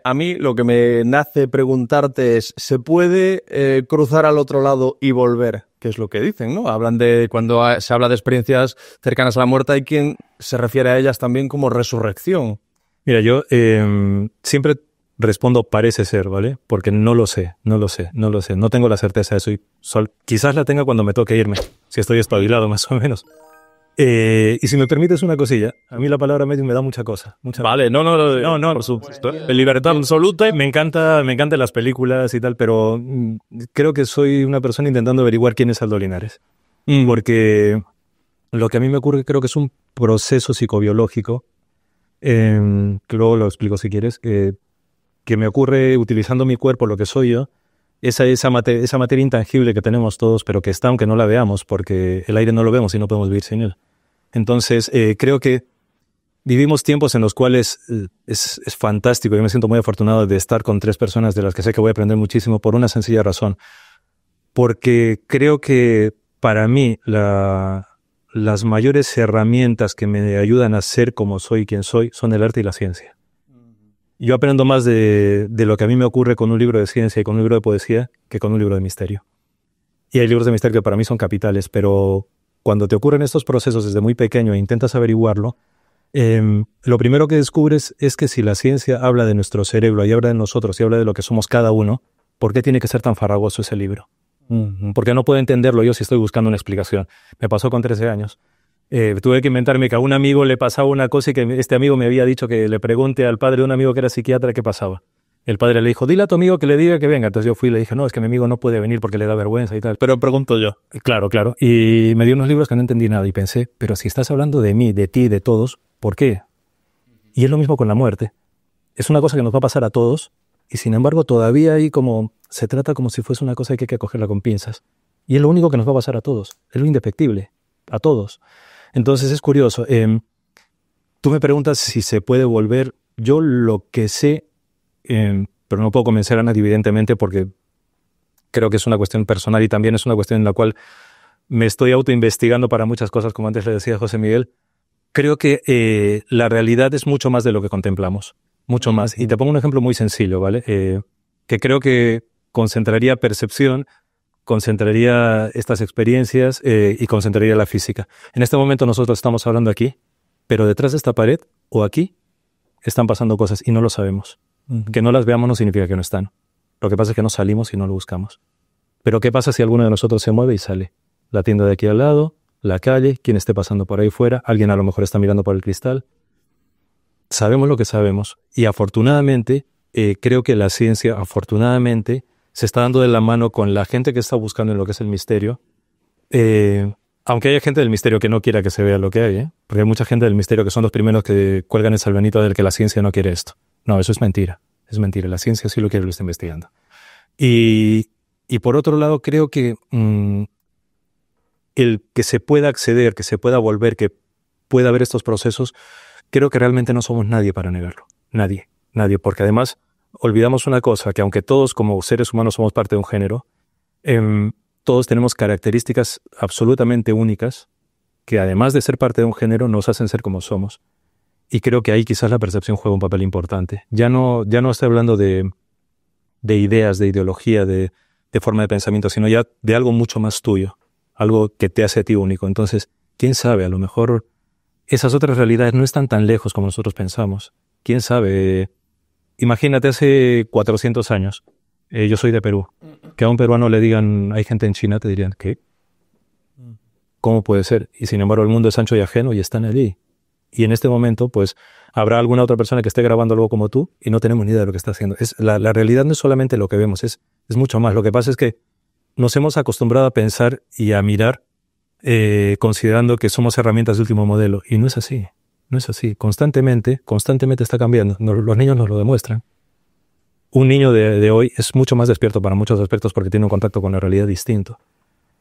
A mí lo que me nace preguntarte es, ¿se puede cruzar al otro lado y volver? Que es lo que dicen, ¿no? Hablan de, cuando se habla de experiencias cercanas a la muerte, hay quien se refiere a ellas también como resurrección. Mira, yo siempre respondo parece ser, ¿vale? Porque no lo sé. No tengo la certeza de eso. Y quizás la tenga cuando me toque irme, si estoy espabilado más o menos. Y si me permites una cosilla, a mí la palabra medium me da mucha cosa. Vale, no, por supuesto. Libertad absoluta. Me encantan las películas y tal, pero creo que soy una persona intentando averiguar quién es Aldo Linares. Porque lo que a mí me ocurre creo que es un proceso psicobiológico, que luego lo explico si quieres, que me ocurre utilizando mi cuerpo, lo que soy yo, esa materia intangible que tenemos todos, pero que está aunque no la veamos, porque el aire no lo vemos y no podemos vivir sin él. Entonces, creo que vivimos tiempos en los cuales es fantástico. Yo me siento muy afortunado de estar con 3 personas de las que sé que voy a aprender muchísimo por una sencilla razón. Porque creo que para mí las mayores herramientas que me ayudan a ser como soy, quien soy, son el arte y la ciencia. Yo aprendo más de lo que a mí me ocurre con un libro de ciencia y con un libro de poesía que con un libro de misterio. Y hay libros de misterio que para mí son capitales, pero cuando te ocurren estos procesos desde muy pequeño e intentas averiguarlo, lo primero que descubres es que si la ciencia habla de nuestro cerebro y habla de nosotros y habla de lo que somos cada uno, ¿por qué tiene que ser tan farragoso ese libro? Porque no puedo entenderlo yo si estoy buscando una explicación. Me pasó con 13 años. Tuve que inventarme que a un amigo le pasaba una cosa y que este amigo me había dicho que le pregunte al padre de un amigo que era psiquiatra qué pasaba. El padre le dijo, dile a tu amigo que le diga que venga. Entonces yo fui y le dije, no, es que mi amigo no puede venir porque le da vergüenza y tal. Pero pregunto yo. Claro. Y me dio unos libros que no entendí nada y pensé, pero si estás hablando de mí, de ti, de todos, ¿por qué? Y es lo mismo con la muerte. Es una cosa que nos va a pasar a todos y sin embargo todavía se trata como si fuese una cosa que hay que cogerla con pinzas. Y es lo único que nos va a pasar a todos. Es lo indefectible. A todos. Entonces es curioso. Tú me preguntas si se puede volver. Yo lo que sé, pero no puedo convencer a nadie evidentemente porque creo que es una cuestión personal y también es una cuestión en la cual me estoy autoinvestigando para muchas cosas, como antes le decía José Miguel. Creo que la realidad es mucho más de lo que contemplamos. Mucho más. Y te pongo un ejemplo muy sencillo, ¿vale? Que creo que concentraría percepción, concentraría estas experiencias y concentraría la física. En este momento nosotros estamos hablando aquí, pero detrás de esta pared o aquí están pasando cosas y no lo sabemos. Que no las veamos no significa que no están. Lo que pasa es que no salimos y no lo buscamos. Pero ¿qué pasa si alguno de nosotros se mueve y sale? La tienda de aquí al lado, la calle, quien esté pasando por ahí fuera, alguien a lo mejor está mirando por el cristal. Sabemos lo que sabemos y afortunadamente, creo que la ciencia, afortunadamente, se está dando de la mano con la gente que está buscando en lo que es el misterio. Aunque haya gente del misterio que no quiera que se vea lo que hay, porque hay mucha gente del misterio que son los primeros que cuelgan el salvanito del que la ciencia no quiere esto. No, eso es mentira. Es mentira. La ciencia sí lo quiere, lo está investigando. Y por otro lado, creo que el que se pueda acceder, que se pueda volver, que pueda haber estos procesos, creo que realmente no somos nadie para negarlo. Nadie. Porque además olvidamos una cosa, que aunque todos como seres humanos somos parte de un género, todos tenemos características absolutamente únicas que además de ser parte de un género nos hacen ser como somos. Y creo que ahí quizás la percepción juega un papel importante. Ya no estoy hablando de ideas, de ideología, de forma de pensamiento, sino ya de algo mucho más tuyo, algo que te hace a ti único. Entonces, quién sabe, a lo mejor esas otras realidades no están tan lejos como nosotros pensamos. Quién sabe. Imagínate hace 400 años, yo soy de Perú, que a un peruano le digan hay gente en China, te dirían, ¿qué? ¿Cómo puede ser? Y sin embargo el mundo es ancho y ajeno y están allí. Y en este momento, pues, habrá alguna otra persona que esté grabando algo como tú y no tenemos ni idea de lo que está haciendo. La realidad no es solamente lo que vemos, es mucho más. Lo que pasa es que nos hemos acostumbrado a pensar y a mirar considerando que somos herramientas de último modelo. Y no es así. No es así. Constantemente está cambiando. Los niños nos lo demuestran. Un niño de hoy es mucho más despierto para muchos aspectos porque tiene un contacto con la realidad distinto.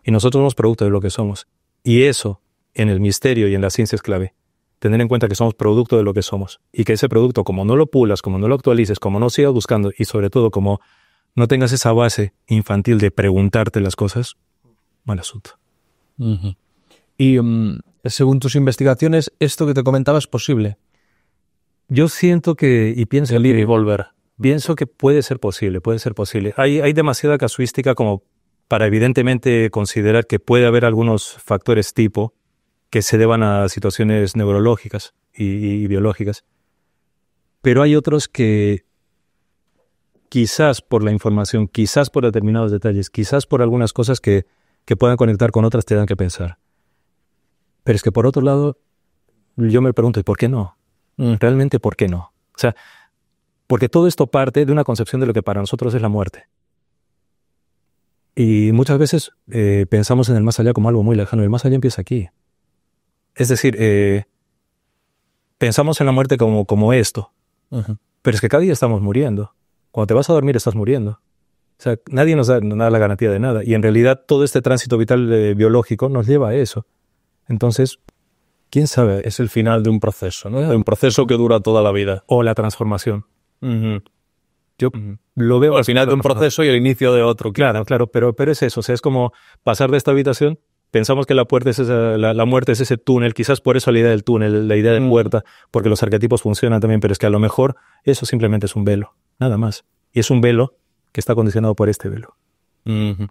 Y nosotros somos producto de lo que somos. Y eso, en el misterio y en la ciencia es clave. Tener en cuenta que somos producto de lo que somos. Y que ese producto, como no lo pulas, como no lo actualices, como no sigas buscando y sobre todo como no tengas esa base infantil de preguntarte las cosas, mal asunto. Uh-huh. Y según tus investigaciones, esto que te comentaba es posible. Yo siento que, y pienso el ir y volver. Pienso que puede ser posible, puede ser posible. Hay demasiada casuística como para evidentemente considerar que puede haber algunos factores tipo que se deban a situaciones neurológicas y biológicas. Pero hay otros que quizás por la información, quizás por determinados detalles, quizás por algunas cosas que puedan conectar con otras te dan que pensar. Pero es que por otro lado, yo me pregunto, ¿y por qué no? ¿Realmente por qué no? O sea, porque todo esto parte de una concepción de lo que para nosotros es la muerte. Y muchas veces pensamos en el más allá como algo muy lejano. El más allá empieza aquí. Es decir, pensamos en la muerte como esto. Uh-huh. Pero es que cada día estamos muriendo. Cuando te vas a dormir estás muriendo. O sea, nadie nos da la garantía de nada. Y en realidad todo este tránsito vital biológico nos lleva a eso. Entonces, ¿quién sabe? Es el final de un proceso, ¿no? De un proceso que dura toda la vida. O la transformación. Uh-huh. Yo lo veo al final de un proceso y el inicio de otro. Claro, pero es eso. O sea, es como pasar de esta habitación. Pensamos que la muerte es ese túnel. Quizás por eso la idea del túnel, la idea de puerta, porque los arquetipos funcionan también, pero es que a lo mejor eso simplemente es un velo. Nada más. Y es un velo que está condicionado por este velo. Uh-huh.